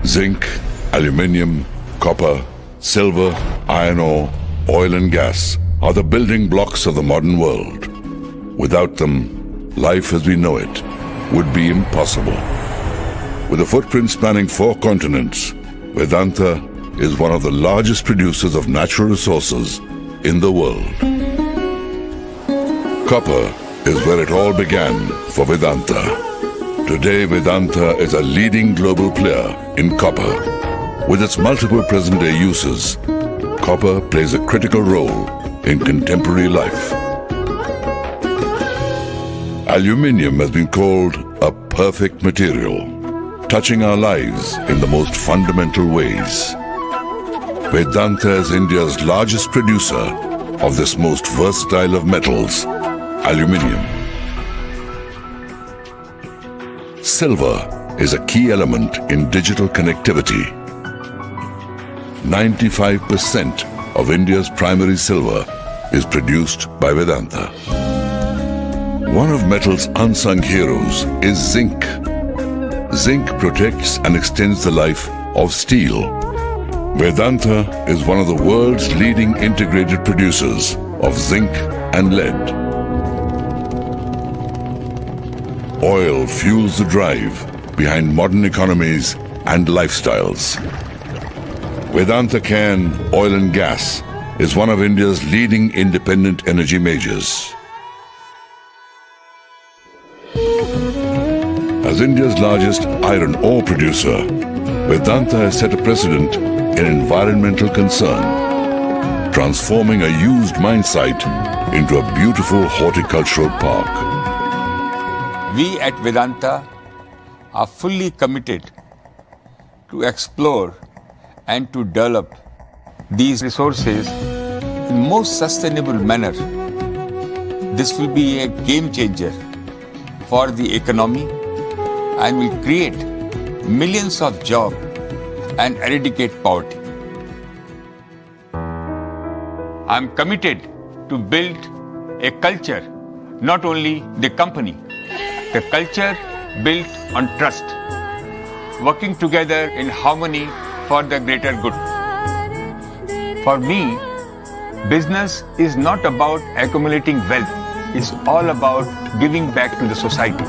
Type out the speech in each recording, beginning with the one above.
Zinc, aluminium, copper, silver, iron ore, oil and gas are the building blocks of the modern world. Without them, life as we know it would be impossible. With a footprint spanning 4 continents, Vedanta is one of the largest producers of natural resources in the world. Copper is where it all began for Vedanta. Today, Vedanta is a leading global player in copper. With its multiple present-day uses, copper plays a critical role in contemporary life. Aluminium has been called a perfect material, touching our lives in the most fundamental ways. Vedanta is India's largest producer of this most versatile of metals, aluminium. Silver is a key element in digital connectivity. 95% of India's primary silver is produced by Vedanta. One of metal's unsung heroes is zinc. Zinc protects and extends the life of steel. Vedanta is one of the world's leading integrated producers of zinc and lead. Oil fuels the drive behind modern economies and lifestyles. Vedanta Can Oil and Gas is one of India's leading independent energy majors. As India's largest iron ore producer, Vedanta has set a precedent in environmental concern, transforming a used mine site into a beautiful horticultural park. We at Vedanta are fully committed to explore and to develop these resources in most sustainable manner. This will be a game changer for the economy and will create millions of jobs and eradicate poverty. I am committed to build a culture, not only the company, the culture built on trust, working together in harmony for the greater good. For me, business is not about accumulating wealth, it's all about giving back to the society.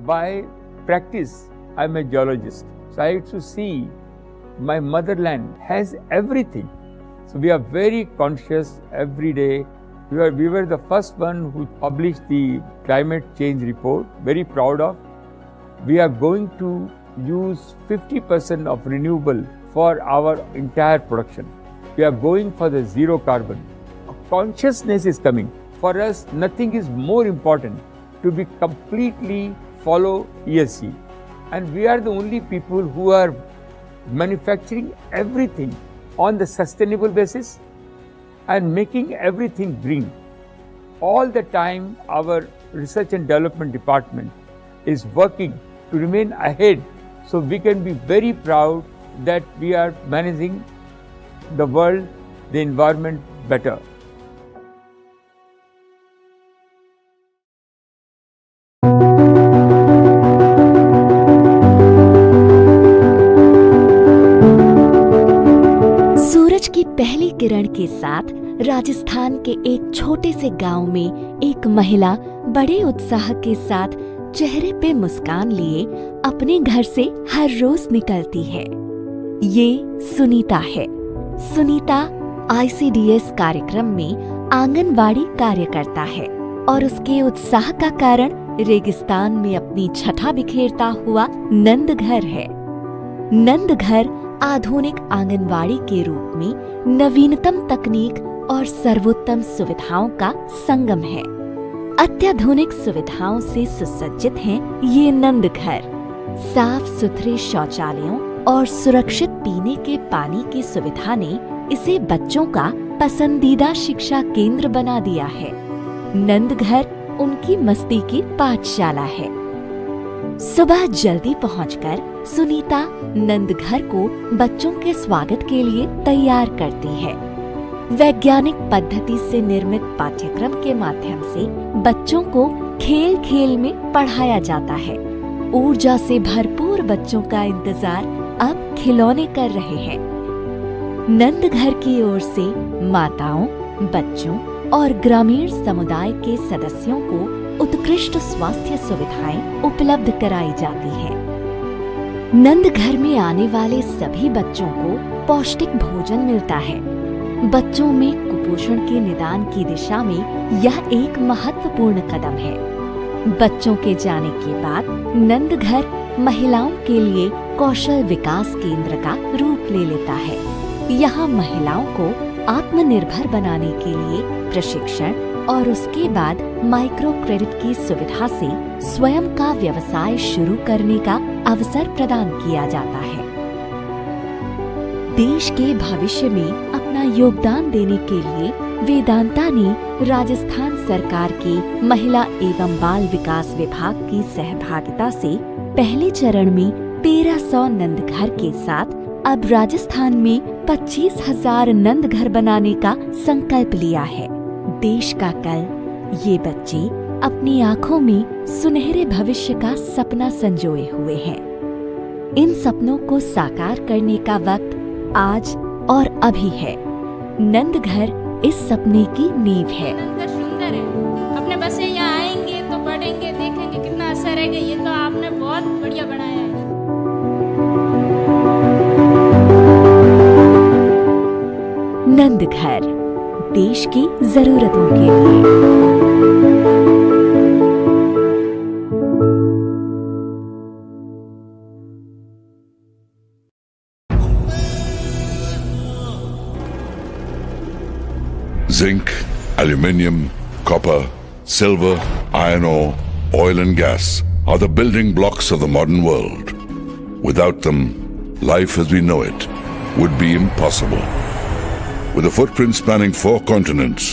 By practice, I'm a geologist. So I have to see my motherland has everything. So we are very conscious every day. We were the first one who published the climate change report, very proud of. We are going to use 50% of renewable for our entire production. We are going for the zero carbon. Consciousness is coming. For us, nothing is more important to be completely follow ESG. And we are the only people who are manufacturing everything on the sustainable basis and making everything green. All the time, our research and development department is working to remain ahead so we can be very proud that we are managing the world, the environment better. सूरज की पहली किरण के साथ राजस्थान के एक छोटे से गांव में एक महिला बड़े उत्साह के साथ चेहरे पे मुस्कान लिए अपने घर से हर रोज निकलती है। ये सुनीता है। सुनीता ICDS कार्यक्रम में आंगनवाड़ी कार्य करता है और उसके उत्साह का कारण रेगिस्तान में अपनी छठा बिखेरता हुआ नंद घर है। नंद घर आधुनिक आंगनवाड़ी के रूप में नवीनतम तकनीक और सर्वोत्तम सुविधाओं का संगम है। अत्याधुनिक सुविधाओं से सुसज्जित हैं ये नंद घर। साफ सुथरे शौचालयों और सुरक्षित पीने के पानी की सुविधा ने इसे बच्चों का पसंदीदा शिक्षा केंद्र बना दिया है। नंद घर उनकी मस्ती की पाठशाला है। सुबह जल्दी पहुंचकर सुनीता नंदघर को बच्चों के स्वागत के लिए तैयार करती है। वैज्ञानिक पद्धति से निर्मित पाठ्यक्रम के माध्यम से बच्चों को खेल खेल में पढ़ाया जाता है। ऊर्जा से भरपूर बच्चों का इंतजार अब खिलौने कर रहे हैं। नंदघर की ओर से माताओं, बच्चों और ग्रामीण समुदाय के सदस्यों को उत्कृष्ट स्वास्थ्य सुविधाएं उपलब्ध कराई जाती है। नंदघर में आने वाले सभी बच्चों को पौष्टिक भोजन मिलता है। बच्चों में कुपोषण के निदान की दिशा में यह एक महत्वपूर्ण कदम है। बच्चों के जाने के बाद नंदघर महिलाओं के लिए कौशल विकास केंद्र का रूप ले लेता है। यहाँ महिलाओं को आत्मनिर्भर बनाने के लिए प्रशिक्षण और उसके बाद माइक्रो क्रेडिट की सुविधा से स्वयं का व्यवसाय शुरू करने का अवसर प्रदान किया जाता है। देश के भविष्य में अपना योगदान देने के लिए वेदांता ने राजस्थान सरकार के महिला एवं बाल विकास विभाग की सहभागिता से पहले चरण में 1300 नंदघर के साथ अब राजस्थान में 25,000 नंदघर बनाने का संकल्प लिया है। देश का कल ये बच्चे अपनी आँखों में सुनहरे भविष्य का सपना संजोए हुए हैं। इन सपनों को साकार करने का वक्त आज और अभी है। नंदघर इस सपने की नींव है। नंदघर सुंदर है। अपने बच्चे यहाँ आएंगे तो पढ़ेंगे, देखेंगे कितना अच्छा रहेगा। ये तो आपने बहुत बढ़िया बनाया है। नंदघर देश की जरूरतों के लिए। Zinc, aluminium, copper, silver, iron ore, oil and gas are the building blocks of the modern world. Without them, life as we know it would be impossible. With a footprint spanning 4 continents,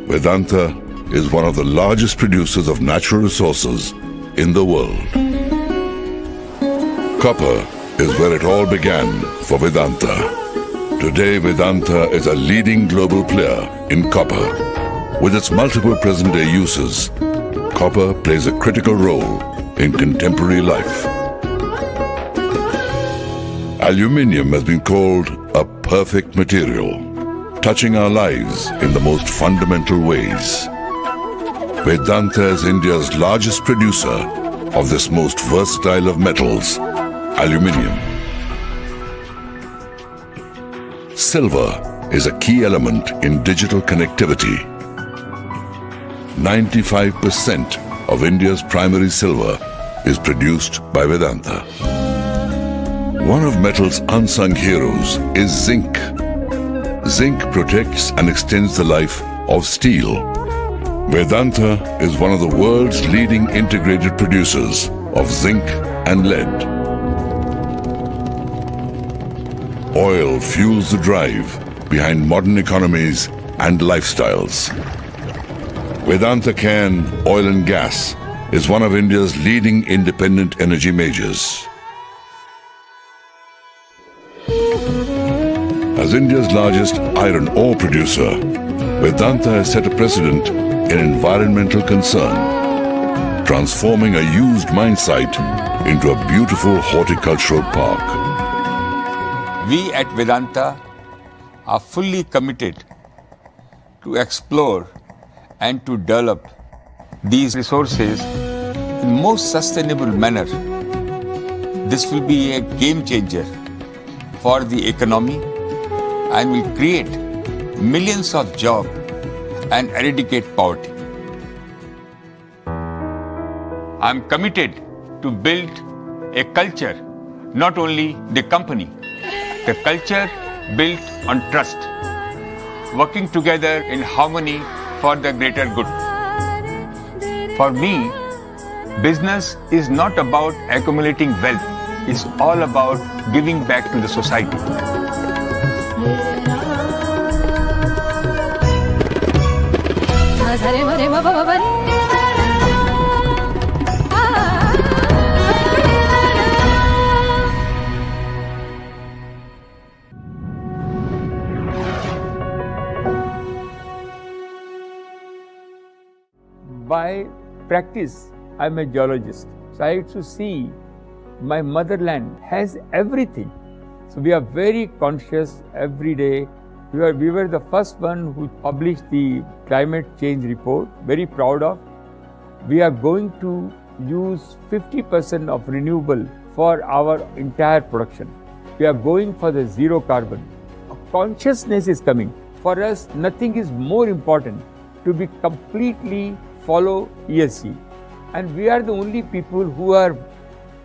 Vedanta is one of the largest producers of natural resources in the world. Copper is where it all began for Vedanta. Today, Vedanta is a leading global player in copper. With its multiple present-day uses, copper plays a critical role in contemporary life. Aluminium has been called a perfect material, touching our lives in the most fundamental ways. Vedanta is India's largest producer of this most versatile of metals, aluminium. Silver is a key element in digital connectivity. 95% of India's primary silver is produced by Vedanta. One of metal's unsung heroes is zinc. Zinc protects and extends the life of steel. Vedanta is one of the world's leading integrated producers of zinc and lead. Oil fuels the drive behind modern economies and lifestyles. Vedanta Can Oil and Gas is one of India's leading independent energy majors. As India's largest iron ore producer, Vedanta has set a precedent in environmental concern, transforming a used mine site into a beautiful horticultural park. We at Vedanta are fully committed to explore and to develop these resources in most sustainable manner. This will be a game changer for the economy and will create millions of jobs and eradicate poverty. I am committed to build a culture, not only the company, the culture built on trust, working together in harmony for the greater good. For me, business is not about accumulating wealth, it's all about giving back to the society. Hare Hare Baba Baba by practice, I'm a geologist. So I used to see my motherland has everything. So we are very conscious every day. We were the first one who published the climate change report, very proud of. We are going to use 50% of renewable for our entire production. We are going for the zero carbon. Consciousness is coming. For us, nothing is more important to be completely follow ESG. And we are the only people who are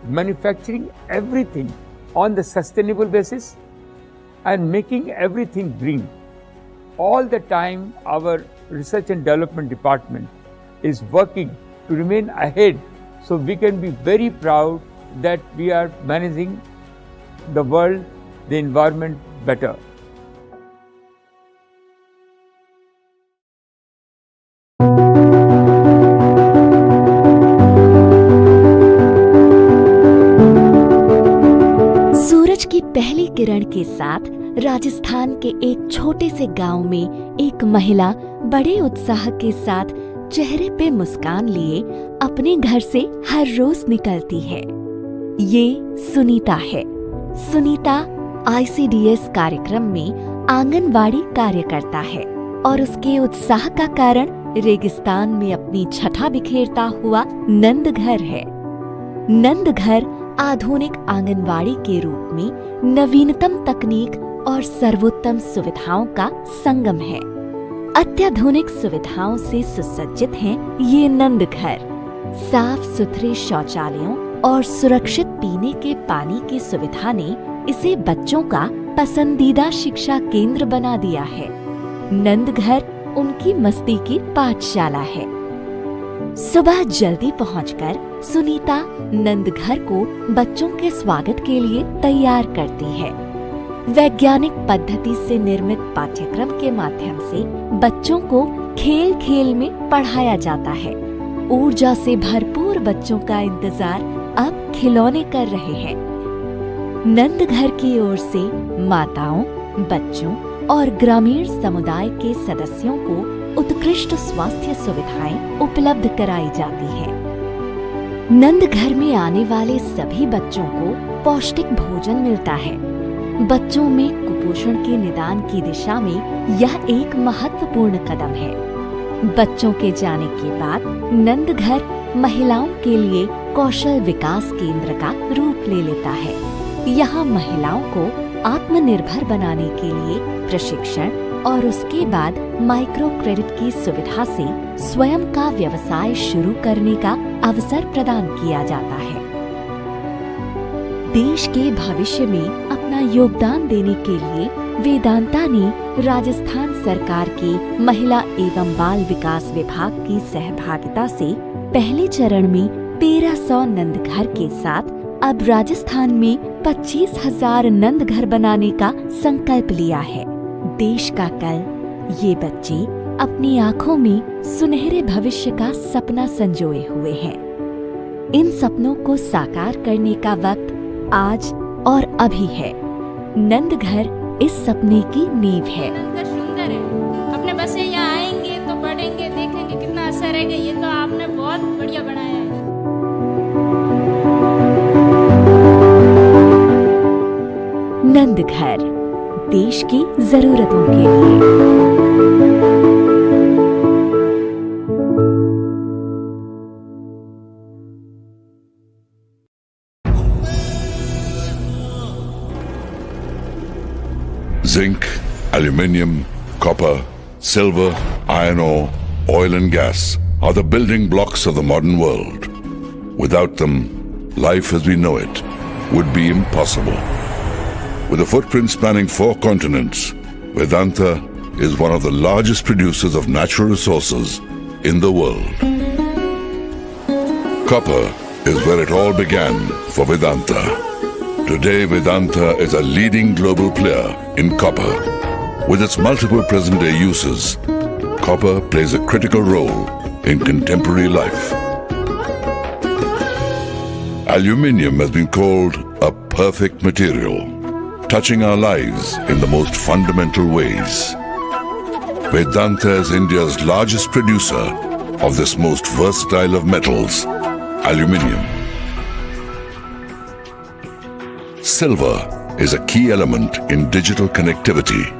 manufacturing everything on the sustainable basis and making everything green. All the time, our research and development department is working to remain ahead, so we can be very proud that we are managing the world, the environment better. सूरज की पहली किरण के साथ राजस्थान के एक छोटे से गांव में एक महिला बड़े उत्साह के साथ चेहरे पे मुस्कान लिए अपने घर से हर रोज निकलती है। ये सुनीता है। सुनीता ICDS कार्यक्रम में आंगनवाड़ी कार्यकर्ता है और उसके उत्साह का कारण रेगिस्तान में अपनी छठा बिखेरता हुआ नंद घर है। नंद घर आधुनिक आंगनवाड़ी के रूप में नवीनतम तकनीक और सर्वोत्तम सुविधाओं का संगम है। अत्याधुनिक सुविधाओं से सुसज्जित हैं ये नंद घर। साफ सुथरे शौचालयों और सुरक्षित पीने के पानी की सुविधा ने इसे बच्चों का पसंदीदा शिक्षा केंद्र बना दिया है। नंद घर उनकी मस्ती की पाठशाला है। सुबह जल्दी पहुंचकर सुनीता नंद घर को बच्चों के स्वागत के लिए तैयार करती है। वैज्ञानिक पद्धति से निर्मित पाठ्यक्रम के माध्यम से बच्चों को खेल खेल में पढ़ाया जाता है। ऊर्जा से भरपूर बच्चों का इंतजार अब खिलौने कर रहे हैं। नंद घर की ओर से माताओं, बच्चों और ग्रामीण समुदाय के सदस्यों को उत्कृष्ट स्वास्थ्य सुविधाएं उपलब्ध कराई जाती है। नंद घर में आने वाले सभी बच्चों को पौष्टिक भोजन मिलता है। बच्चों में कुपोषण के निदान की दिशा में यह एक महत्वपूर्ण कदम है। बच्चों के जाने के बाद नंद घर महिलाओं के लिए कौशल विकास केंद्र का रूप ले लेता है। यहाँ महिलाओं को आत्मनिर्भर बनाने के लिए प्रशिक्षण और उसके बाद माइक्रो क्रेडिट की सुविधा से स्वयं का व्यवसाय शुरू करने का अवसर प्रदान किया जाता है। देश के भविष्य में अपना योगदान देने के लिए वेदांता ने राजस्थान सरकार के महिला एवं बाल विकास विभाग की सहभागिता से पहले चरण में 1300 नंद घर के साथ अब राजस्थान में 25,000 नंद घर बनाने का संकल्प लिया है। देश का कल ये बच्चे अपनी आँखों में सुनहरे भविष्य का सपना संजोए हुए हैं। इन सपनों को साकार करने का वक्त आज और अभी है। नंद घर इस सपने की नींव है। नंद घर सुंदर है। अपने बच्चे यहाँ आएंगे तो पढ़ेंगे, देखेंगे कितना अच्छा रहेगा। ये तो आपने बहुत बढ़िया बनाया है। नंद घर देश की जरूरतों के लिए। Zinc, aluminium, copper, silver, iron ore, oil and gas are the building blocks of the modern world. Without them, life as we know it would be impossible. With a footprint spanning 4 continents, Vedanta is one of the largest producers of natural resources in the world. Copper is where it all began for Vedanta. Today, Vedanta is a leading global player in copper. With its multiple present-day uses, copper plays a critical role in contemporary life. Aluminium has been called a perfect material, touching our lives in the most fundamental ways. Vedanta is India's largest producer of this most versatile of metals, aluminium. Silver is a key element in digital connectivity.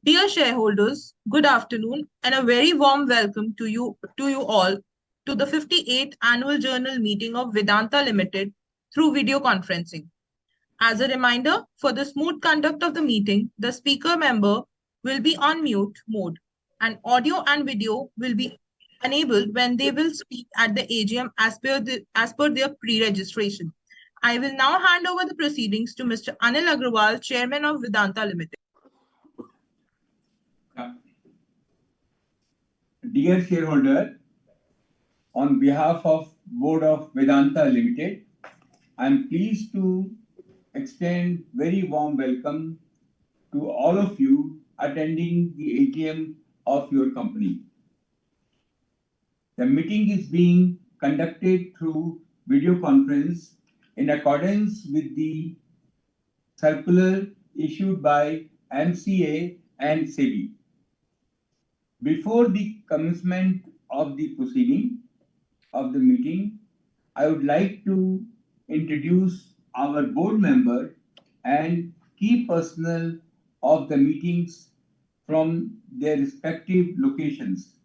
Dear shareholders, good afternoon and a very warm welcome to you all to the 58th annual journal meeting of Vedanta Limited through video conferencing. As a reminder, for the smooth conduct of the meeting, the speaker member will be on mute mode and audio and video will be enabled when they will speak at the AGM as per their pre-registration. I will now hand over the proceedings to Mr. Anil Agarwal, Chairman of Vedanta Limited. Dear shareholder, on behalf of Board of Vedanta Limited, I am pleased to extend very warm welcome to all of you attending the AGM of your company. The meeting is being conducted through video conference in accordance with the circular issued by MCA and SEBI. Before the commencement of the proceeding of the meeting, I would like to introduce our board member and key personnel of the meetings from their respective locations.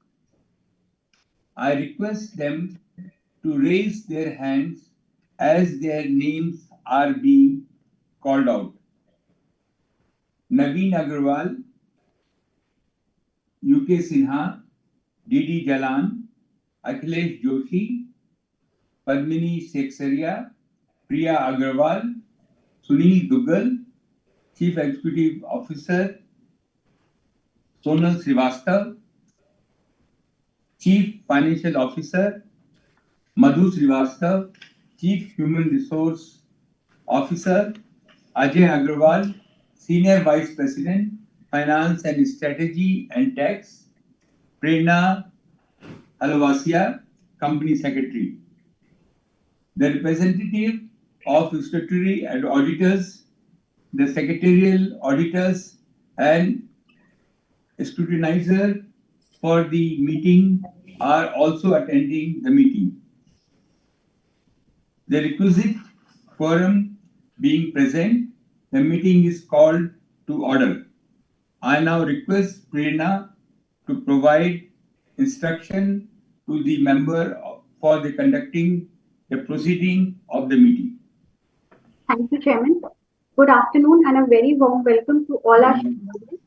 I request them to raise their hands as their names are being called out. Naveen Agarwal, UK Sinha, DD Jalan, Akhilesh Joshi, Padmini Seksaria, Priya Agarwal, Sunil Duggal, Chief Executive Officer, Sonal Srivastav, Chief Financial Officer, Madhu Srivastav, Chief Human Resource Officer, Ajay Agarwal, Senior Vice President, Finance and Strategy and Tax, Prerna Halwasia, Company Secretary. The representative of statutory and auditors, the secretarial auditors, and scrutinizer for the meeting are also attending the meeting. The requisite quorum being present, the meeting is called to order. I now request Prerna to provide instruction to the member for the conducting the proceeding of the meeting. Thank you, Chairman. Good afternoon and a very warm welcome to all our shareholders.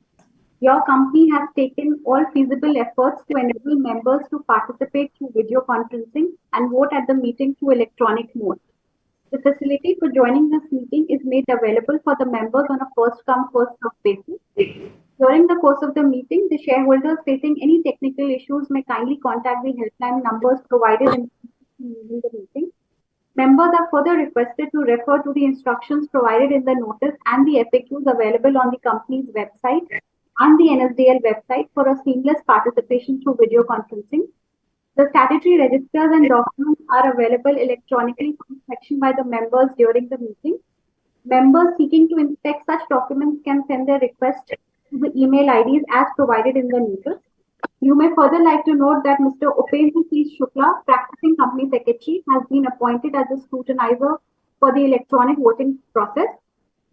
Your company has taken all feasible efforts to enable members to participate through video conferencing and vote at the meeting through electronic mode. The facility for joining this meeting is made available for the members on a first-come, first-served basis. During the course of the meeting, the shareholders facing any technical issues may kindly contact the helpline numbers provided in the meeting. Members are further requested to refer to the instructions provided in the notice and the FAQs available on the company's website and the NSDL website for a seamless participation through video conferencing. The statutory registers and documents are available electronically for inspection by the members during the meeting. Members seeking to inspect such documents can send their request to the email IDs as provided in the notice. You may further like to note that Mr. Upendra C. Shukla, Practicing Company Secretary, has been appointed as the scrutinizer for the electronic voting process.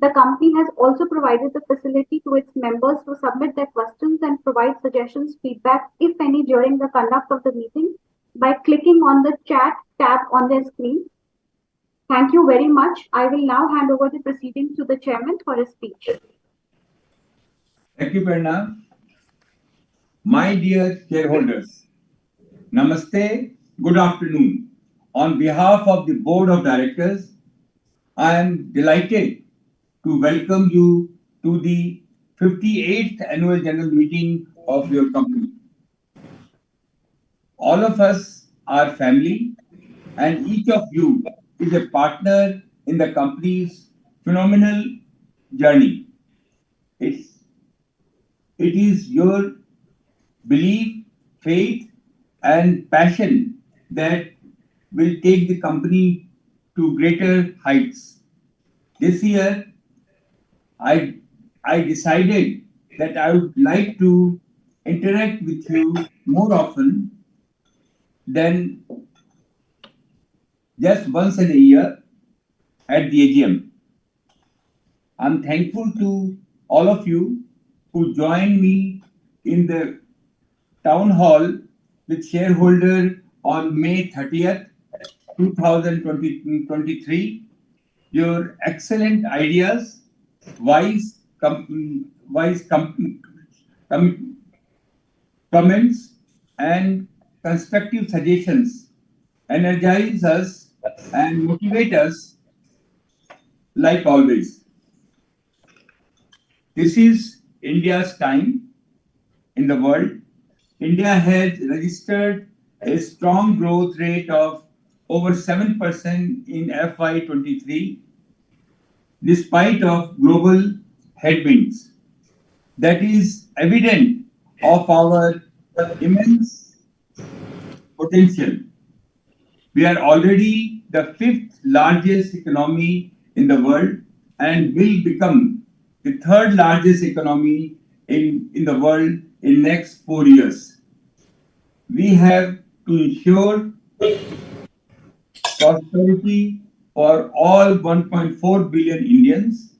The company has also provided the facility to its members to submit their questions and provide suggestions, feedback, if any, during the conduct of the meeting by clicking on the chat tab on their screen. Thank you very much. I will now hand over the proceedings to the chairman for his speech. Thank you, Prerna. My dear shareholders, Namaste, good afternoon. On behalf of the Board of Directors, I am delighted to welcome you to the 58th Annual General Meeting of your company. All of us are family, and each of you is a partner in the company's phenomenal journey. It is your belief, faith, and passion that will take the company to greater heights. This year, I, I decided that I would like to interact with you more often than just once in a year at the AGM. I'm thankful to all of you who joined me in the town hall with shareholder on May 30th, 2023. Your excellent ideas, wise, comments, and constructive suggestions energize us and motivate us like always. This is India's time in the world. India has registered a strong growth rate of over 7% in FY23, despite of global headwinds. That is evident of our immense potential. We are already the fifth largest economy in the world and will become the third largest economy in the world in next 4 years. We have to ensure prosperity for all 1.4 billion Indians.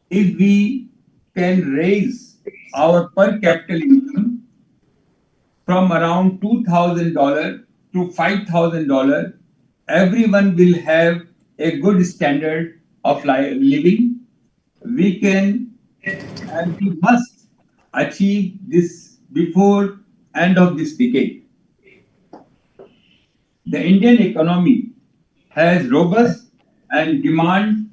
If we can raise our per capita income from around $2,000 to $5,000, everyone will have a good standard of living. We can and we must achieve this before end of this decade. The Indian economy has robust and demand.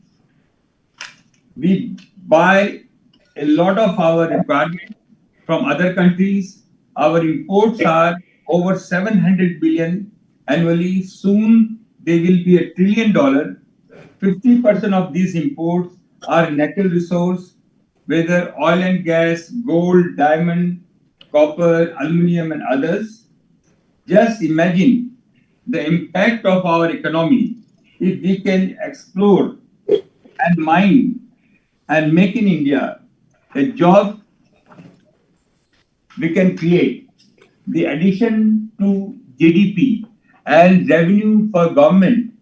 We buy a lot of our requirement from other countries. Our imports are over 700 billion annually. Soon they will be $1 trillion. 50% of these imports are natural resource, whether oil and gas, gold, diamond, copper, aluminum, and others. Just imagine the impact of our economy if we can explore and mine and make in India a job we can create. The addition to GDP and revenue for government,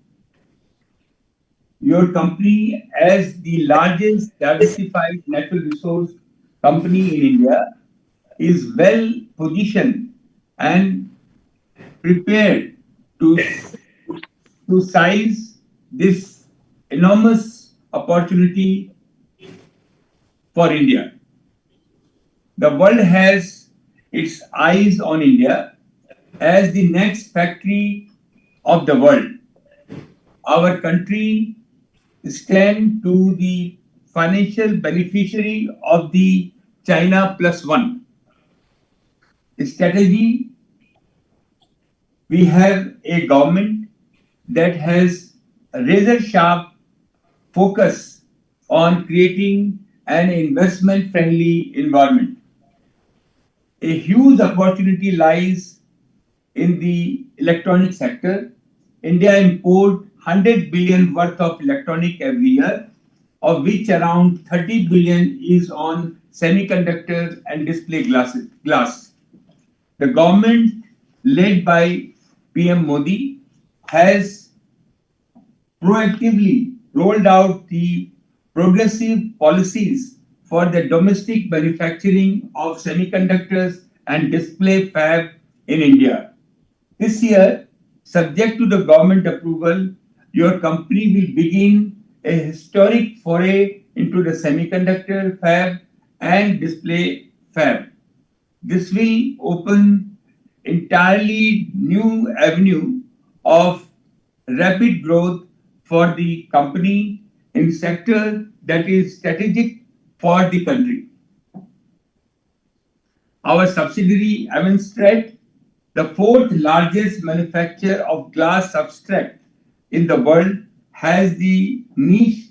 your company as the largest diversified natural resource company in India is well positioned and prepared to seize this enormous opportunity for India. The world has its eyes on India as the next factory of the world. Our country stands to the financial beneficiary of the China Plus One strategy. We have a government that has a razor sharp focus on creating an investment friendly environment. A huge opportunity lies in the electronic sector. India imports 100 billion worth of electronic every year, of which around 30 billion is on semiconductor and display glass. The government led by PM Modi has proactively rolled out the progressive policies for the domestic manufacturing of semiconductors and display fab in India. This year, subject to the government approval, your company will begin a historic foray into the semiconductor fab and display fab. This will open entirely new avenue of rapid growth for the company in sector that is strategic for the country. Our subsidiary, Avenstrat, the fourth largest manufacturer of glass substrate in the world, has the niche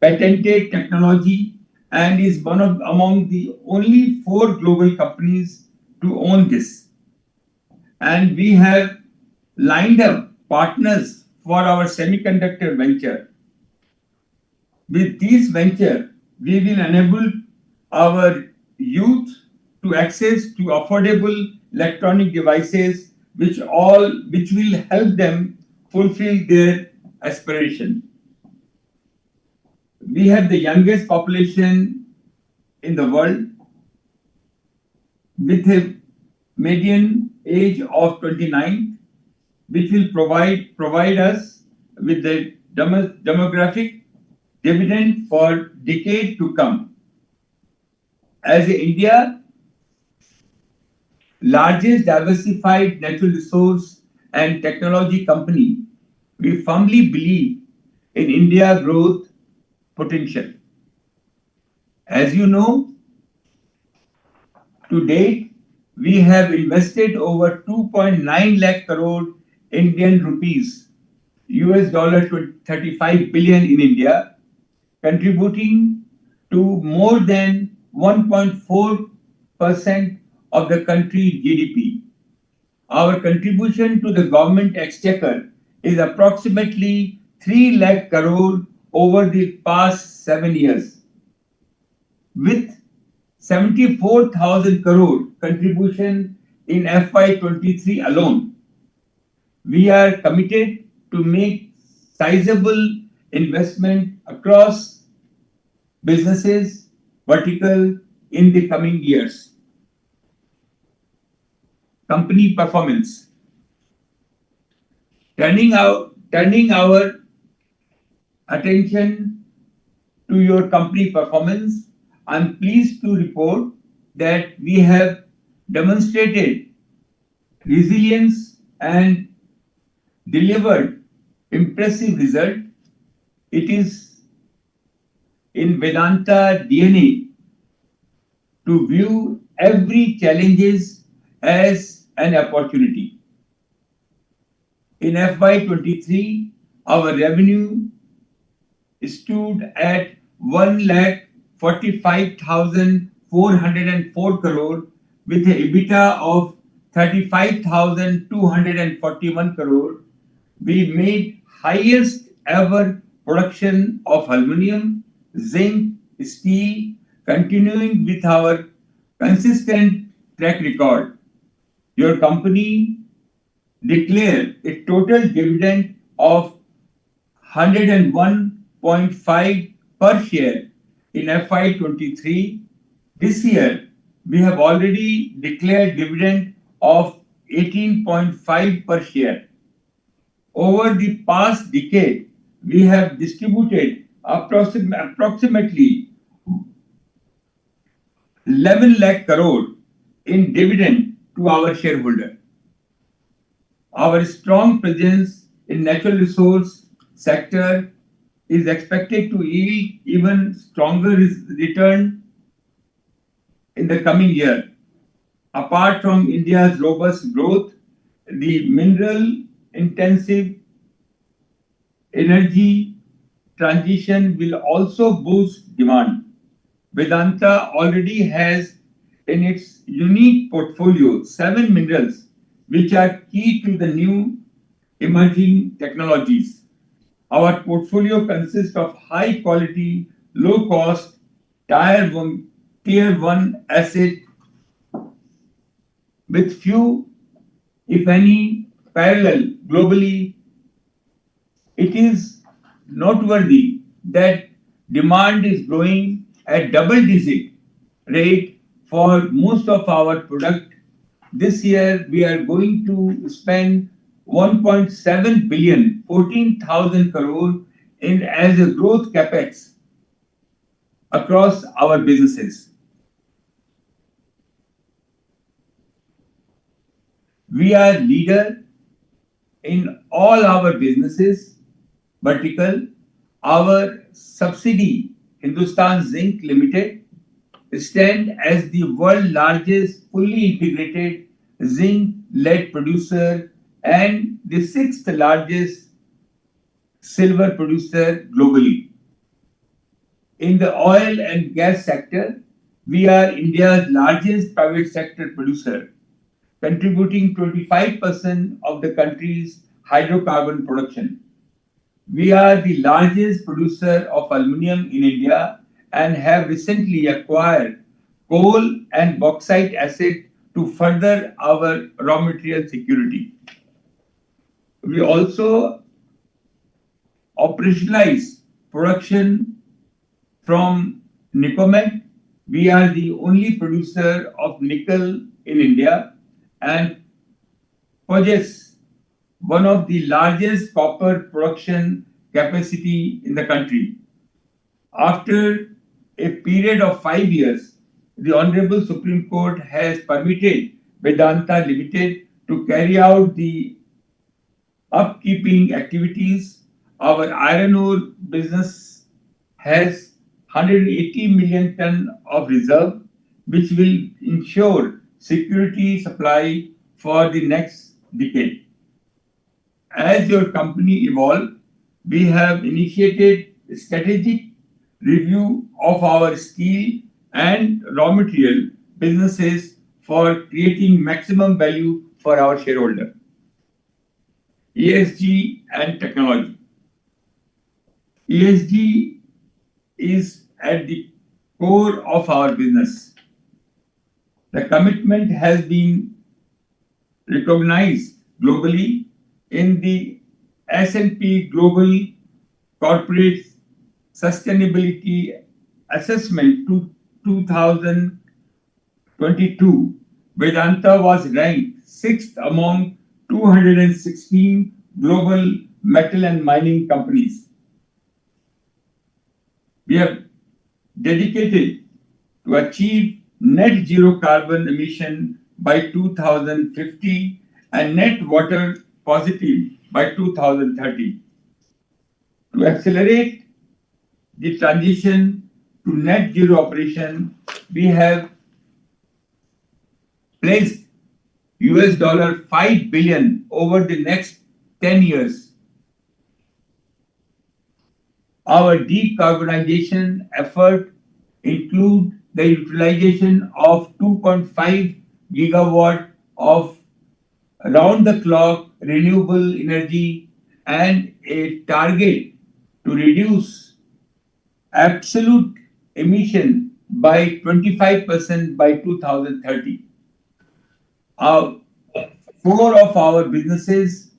patented technology and is one of among the only four global companies to own this. And we have lined up partners for our semiconductor venture. With this venture, we will enable our youth to access to affordable electronic devices which will help them fulfill their aspiration. We have the youngest population in the world with a median age of 29, which will provide us with the demographic dividend for decade to come. As India largest diversified natural resource and technology company, we firmly believe in India growth potential. As you know, to date, we have invested over 2.9 lakh crore Indian rupees, US dollar 35 billion in India, contributing to more than 1.4% of the country's GDP. Our contribution to the government exchequer is approximately 3 lakh crore over the past 7 years, with 74,000 crore contribution in FY23 alone. We are committed to make sizable investment across businesses vertical in the coming years. Company performance. Turning our attention to your company performance, I'm pleased to report that we have demonstrated resilience and delivered impressive result. It is in Vedanta DNA to view every challenges as an opportunity. In FY23, our revenue stood at 1,45,404 crore with an EBITDA of 35,241 crore. We made highest ever production of aluminum, zinc, steel, continuing with our consistent track record. Your company declared a total dividend of 101.5 per share in FY23. This year, we have already declared dividend of 18.5 per share. Over the past decade, we have distributed approximately 11 lakh crore in dividend to our shareholder. Our strong presence in natural resource sector is expected to yield even stronger return in the coming year. Apart from India's robust growth, the mineral intensive energy transition will also boost demand. Vedanta already has in its unique portfolio 7 minerals which are key to the new emerging technologies. Our portfolio consists of high quality, low cost, tier 1 asset with few, if any, parallel globally. It is noteworthy that demand is growing at double-digit rate for most of our product this year we are going to spend 1.7 billion, 14,000 crore in as a growth capex across our businesses. We are leader in all our businesses vertical. Our subsidiary Hindustan Zinc Limited stand as the world largest fully integrated zinc lead producer and the sixth largest silver producer globally. In the oil and gas sector, we are India's largest private sector producer, contributing 25% of the country's hydrocarbon production. We are the largest producer of aluminium in India and have recently acquired coal and bauxite asset to further our raw material security. We also operationalize production from Nicomet. We are the only producer of nickel in India and possess one of the largest copper production capacity in the country. After a period of 5 years, the Honorable Supreme Court has permitted Vedanta Limited to carry out the upkeeping activities. Our iron ore business has 180 million ton of reserve, which will ensure security supply for the next decade. As your company evolves, we have initiated a strategic review of our steel and raw material businesses for creating maximum value for our shareholder. ESG and technology. ESG is at the core of our business. The commitment has been recognized globally in the S&P Global Corporate Sustainability Assessment 2022. Vedanta was ranked 6th among 216 global metal and mining companies. We are dedicated to achieve net zero carbon emission by 2050 and net water positive by 2030. To accelerate the transition to net zero operation, we have placed $5 billion over the next 10 years. Our decarbonization effort include the utilization of 2.5 gigawatt of round-the-clock renewable energy and a target to reduce absolute emission by 25% by 2030. Four of our businesses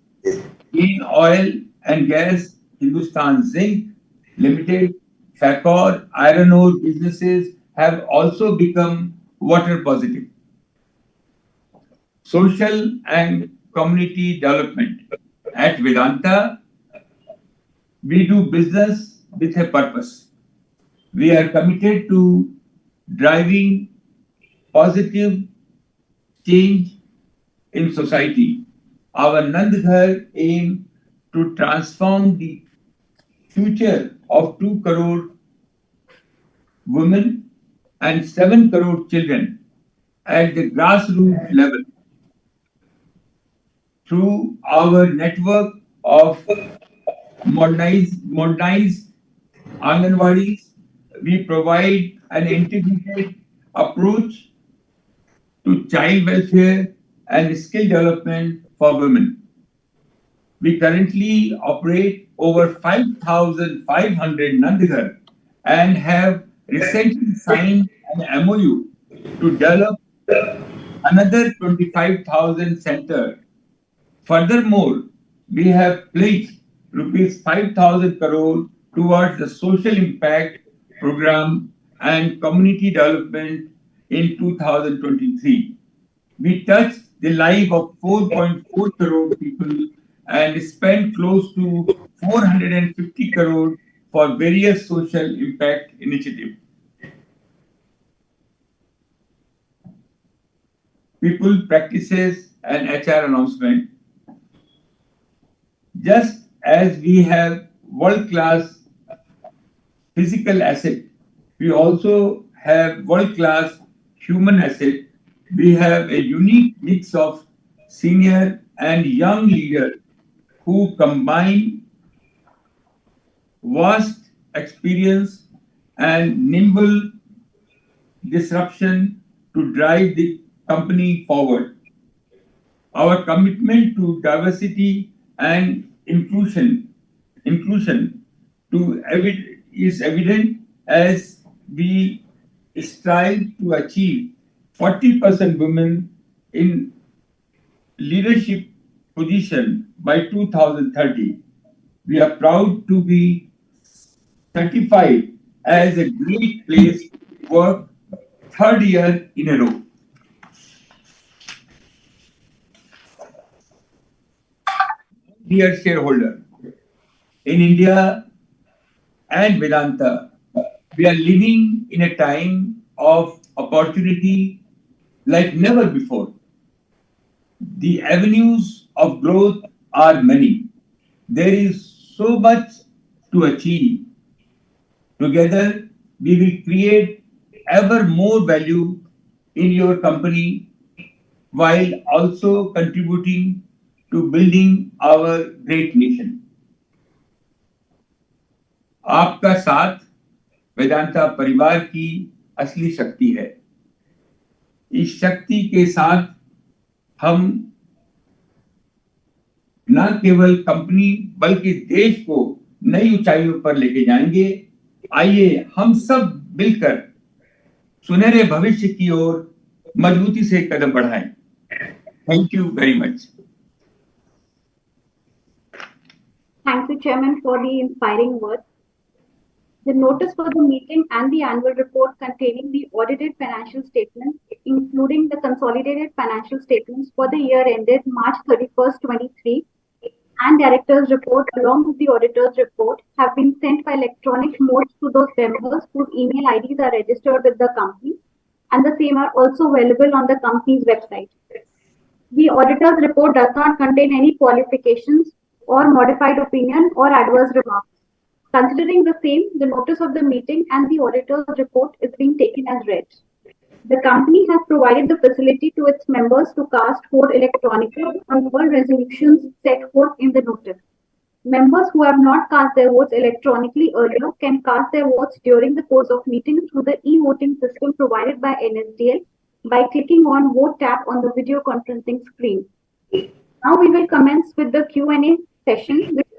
in oil and gas, Hindustan Zinc Limited, Fakor, iron ore businesses have also become water positive. Social and community development. At Vedanta, we do business with a purpose. We are committed to driving positive change in society. Our Nandghar aim to transform the future of 2 crore women and 7 crore children at the grassroots level. Through our network of modernized Anganwadis, we provide an integrated approach to child welfare and skill development for women. We currently operate over 5,500 Nandghar and have recently signed an MOU to develop another 25,000 centers. Furthermore, we have pledged rupees 5,000 crore towards the social impact program and community development in 2023. We touched the life of 4.4 crore people and spent close to 450 crore for various social impact initiatives. People practices and HR announcement. Just as we have world-class physical asset, we also have world-class human asset. We have a unique mix of senior and young leaders who combine vast experience and nimble disruption to drive the company forward. Our commitment to diversity and inclusion is evident as we strive to achieve 40% women in leadership position by 2030. We are proud to be certified as a great place to work third year in a row. Dear shareholder, in India and Vedanta, we are living in a time of opportunity like never before. The avenues of growth are many. There is so much to achieve. Together, we will create ever more value in your company while also contributing to building our great nation. आपका साथ वेदांता परिवार की असली शक्ति है। इस शक्ति के साथ हम न केवल कंपनी बल्कि देश को नई ऊंचाइयों पर लेके जाएंगे। आइए हम सब मिलकर सुनहरे भविष्य की ओर मजबूती से कदम बढ़ाएं। Thank you very much. Thank you, Chairman, for the inspiring words. The notice for the meeting and the annual report containing the audited financial statements, including the consolidated financial statements for the year ended March 31st, 23, and director's report along with the auditor's report have been sent by electronic mode to those members whose email IDs are registered with the company, and the same are also available on the company's website. The auditor's report does not contain any qualifications or modified opinion or adverse remarks. Considering the same, the notice of the meeting and the auditor's report is being taken as read. The company has provided the facility to its members to cast vote electronically on all resolutions set forth in the notice. Members who have not cast their votes electronically earlier can cast their votes during the course of meeting through the e-voting system provided by NSDL by clicking on Vote tab on the video conferencing screen. Now we will commence with the Q&A session.